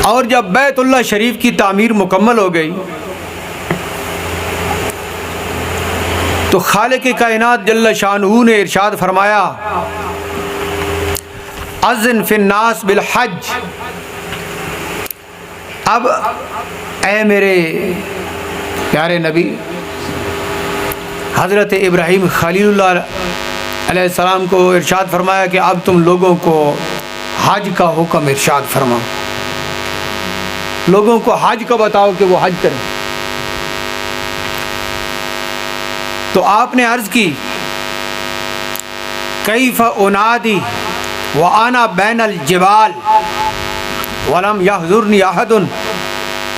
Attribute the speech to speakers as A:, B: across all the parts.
A: اور جب بیت اللہ شریف کی تعمیر مکمل ہو گئی تو خالق کائنات جل شانہ نے ارشاد فرمایا اذن فی الناس بالحج. اب اے میرے پیارے نبی حضرت ابراہیم خلیل اللہ علیہ السلام کو ارشاد فرمایا کہ اب تم لوگوں کو حج کا حکم ارشاد فرماؤ، لوگوں کو حج کا بتاؤ کہ وہ حج کریں. تو آپ نے عرض کی کیف انادی وانا بین الجبال ولم یحضرنی احد،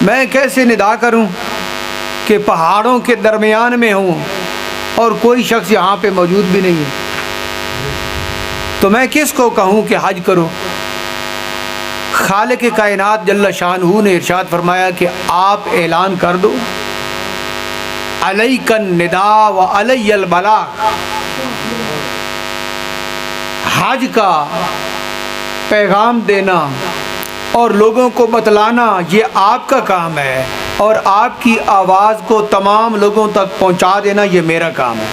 A: میں کیسے ندا کروں کہ پہاڑوں کے درمیان میں ہوں اور کوئی شخص یہاں پہ موجود بھی نہیں ہے، تو میں کس کو کہوں کہ حج کرو. خالق کائنات جل شانہ نے ارشاد فرمایا کہ آپ اعلان کر دو علیک النداء و علی البلاغ، حج کا پیغام دینا اور لوگوں کو بتلانا یہ آپ کا کام ہے، اور آپ کی آواز کو تمام لوگوں تک پہنچا دینا یہ میرا کام ہے.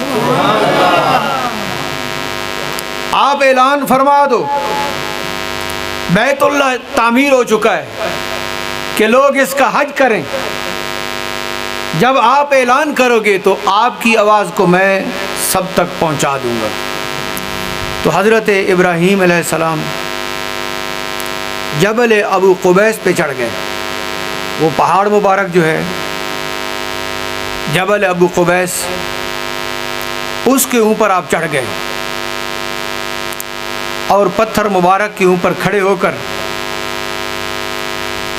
A: آپ اعلان فرما دو بیت اللہ تعمیر ہو چکا ہے کہ لوگ اس کا حج کریں. جب آپ اعلان کرو گے تو آپ کی آواز کو میں سب تک پہنچا دوں گا. تو حضرت ابراہیم علیہ السلام جبل ابو قبیس پہ چڑھ گئے. وہ پہاڑ مبارک جو ہے جبل ابو قبیس، اس کے اوپر آپ چڑھ گئے اور پتھر مبارک کے اوپر کھڑے ہو کر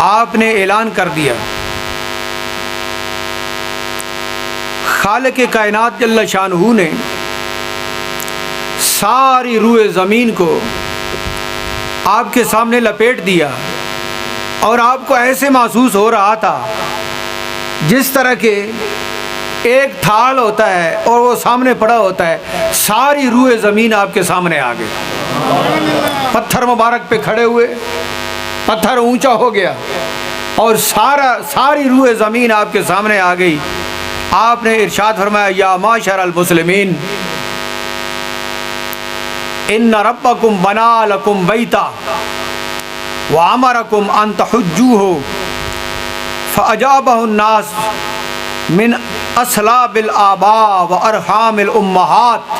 A: آپ نے اعلان کر دیا خالق کائنات جل شانہ نے ساری روئے زمین کو آپ کے سامنے لپیٹ دیا، اور آپ کو ایسے محسوس ہو رہا تھا جس طرح کے ایک تھال ہوتا ہے اور وہ سامنے پڑا ہوتا ہے، ساری روئے زمین آپ کے سامنے آ گئی. پتھر مبارک پہ کھڑے ہوئے، پتھر اونچا ہو گیا اور ساری روئے زمین آپ کے سامنے آ گئی. آپ نے ارشاد فرمایا یا معاشر المسلمین ان ربکم بنا لکم بیتا وامرکم ان تحجوہ فاجابہ الناس من اصلاب الآباء وارحام الامہات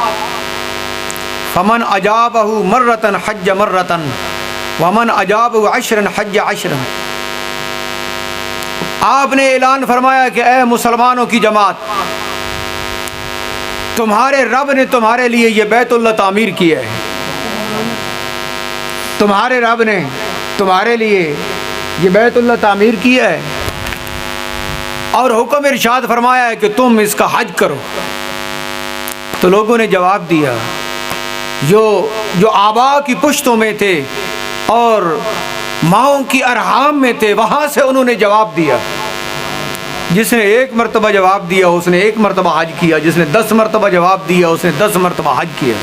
A: فمن اجابہ مرتن حج مرتن ومن اجابہ عشرن حج عشرن. آپ نے اعلان فرمایا کہ اے مسلمانوں کی جماعت، تمہارے رب نے تمہارے لیے یہ بیت اللہ تعمیر کیا ہے. تمہارے رب نے تمہارے لیے یہ بیت اللہ تعمیر کیا ہے اور حکم ارشاد فرمایا ہے کہ تم اس کا حج کرو. تو لوگوں نے جواب دیا جو آبا کی پشتوں میں تھے اور ماؤں کی ارحام میں تھے، وہاں سے انہوں نے جواب دیا. جس نے 1 مرتبہ جواب دیا اس نے 1 مرتبہ حج کیا، جس نے 10 مرتبہ جواب دیا اس نے 10 مرتبہ حج کیا.